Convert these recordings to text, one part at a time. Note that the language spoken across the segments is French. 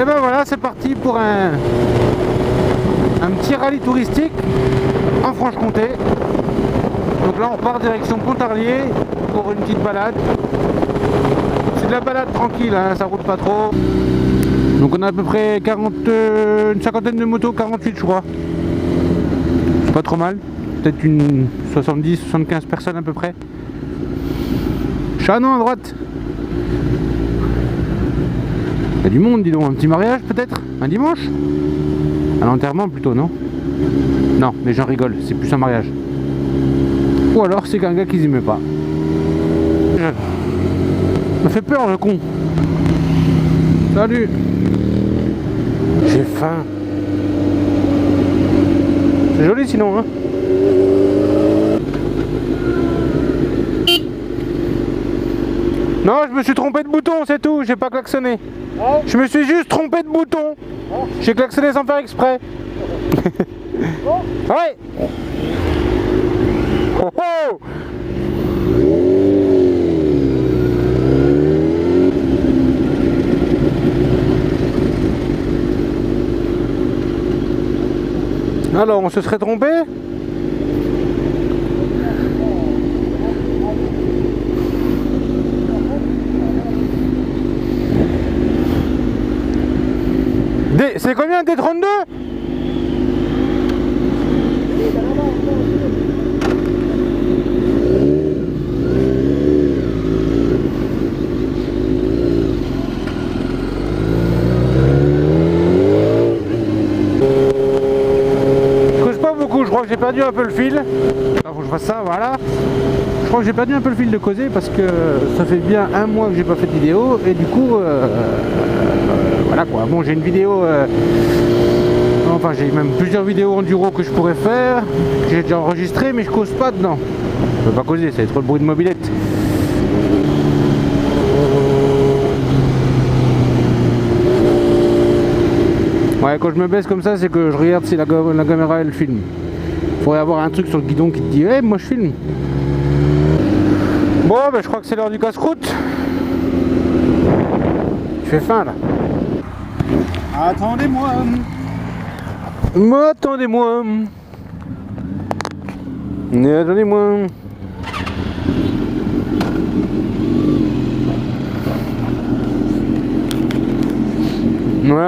Et ben voilà, c'est parti pour un petit rallye touristique en Franche-Comté. Donc là on part direction Pontarlier pour une petite balade. C'est de la balade tranquille, hein, ça roule pas trop. Donc on a à peu près une cinquantaine de motos, 48 je crois. C'est pas trop mal. Peut-être une 70-75 personnes à peu près. Chanon à droite. Il y a du monde, dis donc. Un petit mariage peut-être? Un dimanche? Un enterrement plutôt, non? Non, mais j'en rigole, c'est plus un mariage. Ou alors c'est qu'un gars qui s'y met pas. Ça me fait peur le con. Salut. J'ai faim. C'est joli sinon, hein. Non, je me suis trompé de bouton, c'est tout, j'ai pas klaxonné. Oh. Je me suis juste trompé de bouton. Oh. J'ai klaxonné sans faire exprès. Oh. Ouais. Oh oh. Alors, on se serait trompé? C'est combien D32? Je crois que j'ai perdu un peu le fil. Alors, faut que je fasse ça, voilà. Je crois que j'ai perdu un peu le fil de causer parce que ça fait bien un mois que j'ai pas fait de vidéo et du coup voilà quoi. Bon, j'ai une vidéo enfin j'ai même plusieurs vidéos enduro que je pourrais faire, que j'ai déjà enregistré, mais je cause pas dedans. Je peux pas causer, ça va être trop le bruit de mobilette. Ouais, quand je me baisse comme ça, c'est que je regarde si la caméra elle filme. Faudrait avoir un truc sur le guidon qui te dit hey, moi je filme. Bon, ben je crois que c'est l'heure du casse-croûte. Je fais faim là. Attendez-moi. Attendez-moi. Attendez-moi.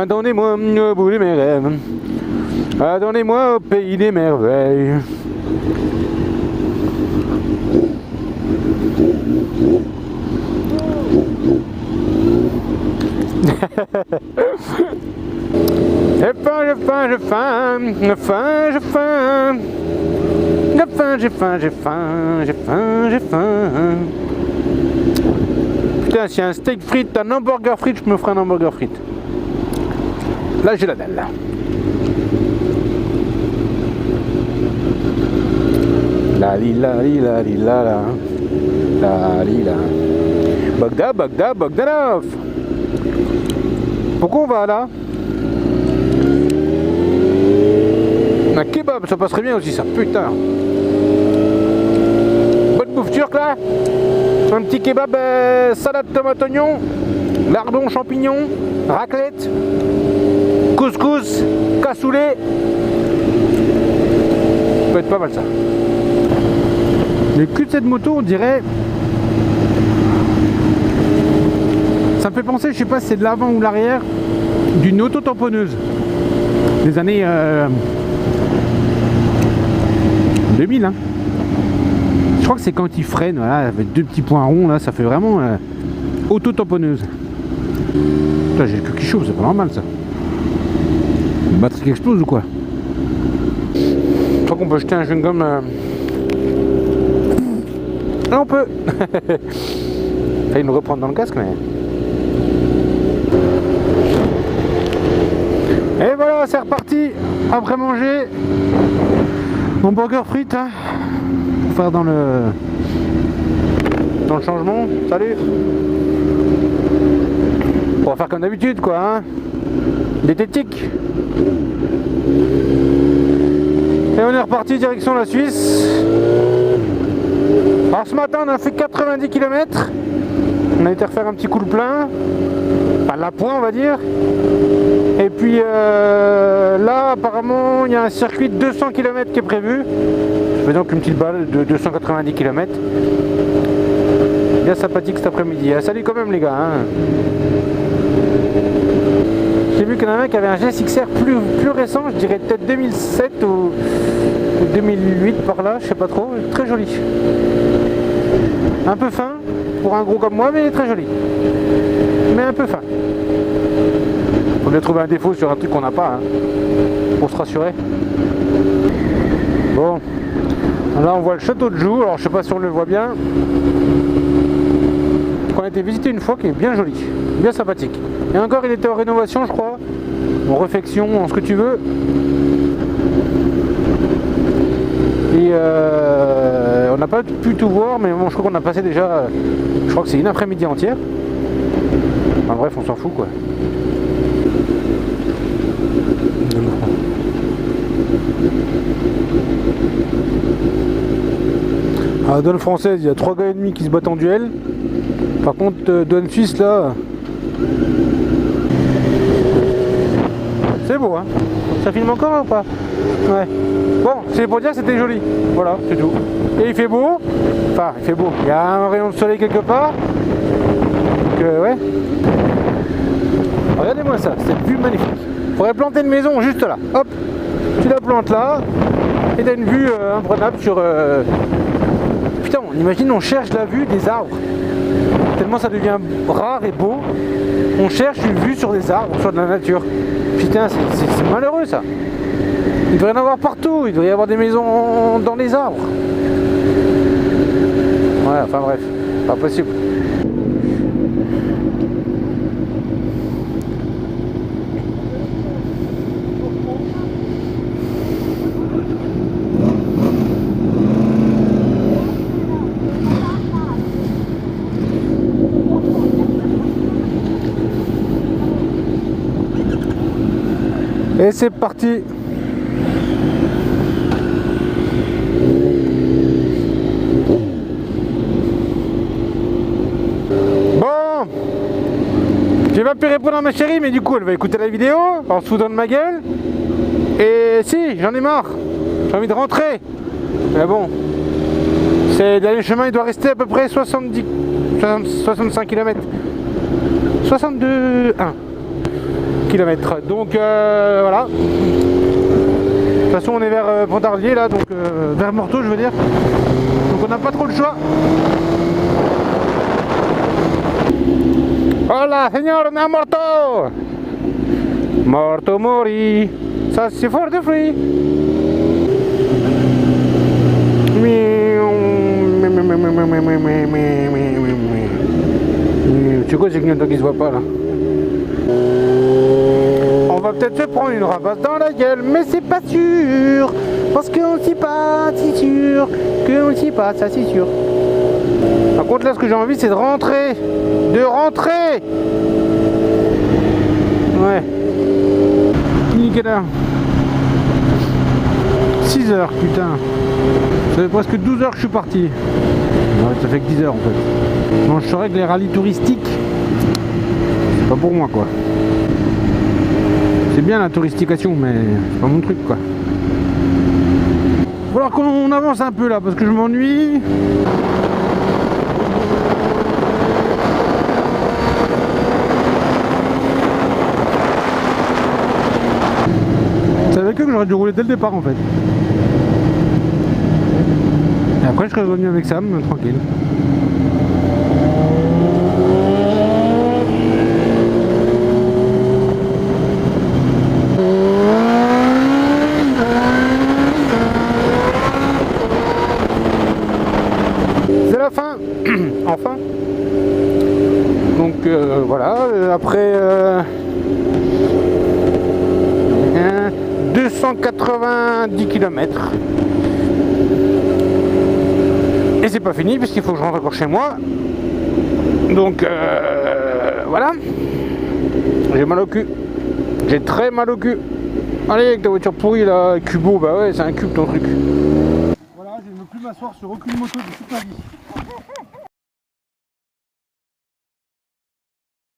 Attendez-moi au bout de mes rêves. Attendez-moi au pays des merveilles. J'ai faim, j'ai faim, j'ai faim, j'ai faim, j'ai faim. J'ai faim, j'ai faim, j'ai faim, j'ai faim, j'ai faim. Putain, si un steak frites, un hamburger frites, je me ferai un hamburger frites. Là j'ai la dalle. La li la li la li la la. La li la. Bagdad, Bagdad, Bagdanov. Pourquoi on va là? Un kebab, ça passerait bien aussi ça, putain. Bonne bouffe turque là. Un petit kebab, salade tomate oignon, lardon champignon, raclette, couscous, cassoulet. Ça peut être pas mal ça. Le cul de cette moto, on dirait... Ça me fait penser, je sais pas si c'est de l'avant ou l'arrière, d'une auto-tamponneuse. Des années 2000, hein. Je crois que c'est quand il freine, voilà, avec deux petits points ronds, là, ça fait vraiment auto-tamponneuse. Putain, j'ai le cul qui chauffe, c'est pas normal ça. Une batterie qui explose ou quoi? Je crois qu'on peut jeter un chewing-gum. Là on peut. Failli nous reprendre dans le casque, mais. Et voilà, c'est reparti. Après manger, mon burger frites, hein, pour faire dans le changement. Salut. On va faire comme d'habitude, quoi, hein. Diététique. Et on est reparti direction la Suisse. Alors ce matin on a fait 90 km. On a été refaire un petit coup de plein. Enfin, la pointe on va dire. Et puis là apparemment il y a un circuit de 200 km qui est prévu. Je fais donc une petite balle de 290 km. Bien sympathique cet après-midi. Salut quand même les gars. Hein. J'ai vu qu'il y en a un qui avait un GSX-R plus récent, je dirais peut-être 2007 ou 2008 par là, je sais pas trop. Très joli. Un peu fin pour un gros comme moi, mais très joli. Mais un peu fin. Faut bien trouver un défaut sur un truc qu'on n'a pas, hein, pour se rassurer. Bon, là on voit le château de Joux, alors je sais pas si on le voit bien. On a été visiter une fois, qui est bien joli, bien sympathique. Et encore il était en rénovation je crois, en réfection, en ce que tu veux. Et on n'a pas pu tout voir, mais bon je crois qu'on a passé déjà, je crois que c'est une après-midi entière. Enfin bref on s'en fout quoi. À la douane française, il y a 3 gars et demi qui se battent en duel. Par contre, douane suisse là, c'est beau hein. Ça filme encore ou pas? Ouais. Bon, c'est pour dire que c'était joli. Voilà, c'est tout. Et il fait beau. Enfin, il fait beau. Il y a un rayon de soleil quelque part. Donc, ouais. Regardez-moi ça, cette vue magnifique. Faudrait planter une maison juste là. Hop, tu la plantes là. Et t'as une vue imprenable sur... Putain, on imagine, on cherche la vue des arbres. Tellement ça devient rare et beau. On cherche une vue sur des arbres, sur de la nature. Putain, c'est malheureux ça. Il devrait y en avoir partout. Il devrait y avoir des maisons dans les arbres. Ouais, enfin bref, pas possible. Et c'est parti. Bon, j'ai pas pu répondre à ma chérie, mais du coup elle va écouter la vidéo en se foutant de ma gueule. Et si, j'en ai marre. J'ai envie de rentrer. Mais bon, c'est le dernier chemin, il doit rester à peu près 65 km. 62 km. Donc voilà. De toute façon on est vers Pontarlier là, donc vers Morteau je veux dire. Donc on n'a pas trop le choix. Hola señor, on est à Morteau. Morteau mori. Ça c'est fort de fruits. Tu sais quoi, c'est que qui se voit pas là. On va peut-être se prendre une rapace dans la gueule, mais c'est pas sûr. Parce qu'on ne sait pas, c'est sûr. Qu'on ne sait pas, ça c'est sûr. Par contre là ce que j'ai envie c'est de rentrer. De rentrer. Ouais. Nickel. 6 heures, putain. Ça fait presque 12 heures que je suis parti. Ouais, ça fait que 10 heures en fait. Bon, je saurais que les rallyes touristiques, c'est pas pour moi quoi. C'est bien la touristication, mais c'est pas mon truc quoi. Il va falloir qu'on avance un peu là parce que je m'ennuie. C'est avec eux que j'aurais dû rouler dès le départ en fait. Et après je serais revenu avec Sam, tranquille. C'est la fin. Enfin. Donc voilà, après 290 km. Et c'est pas fini parce qu'il faut que je rentre encore chez moi. Donc voilà. J'ai mal au cul. J'ai très mal au cul. Allez avec ta voiture pourrie là, Cubo, bah ouais c'est un cube ton truc. Voilà, je ne veux plus m'asseoir sur aucune moto de toute ma vie.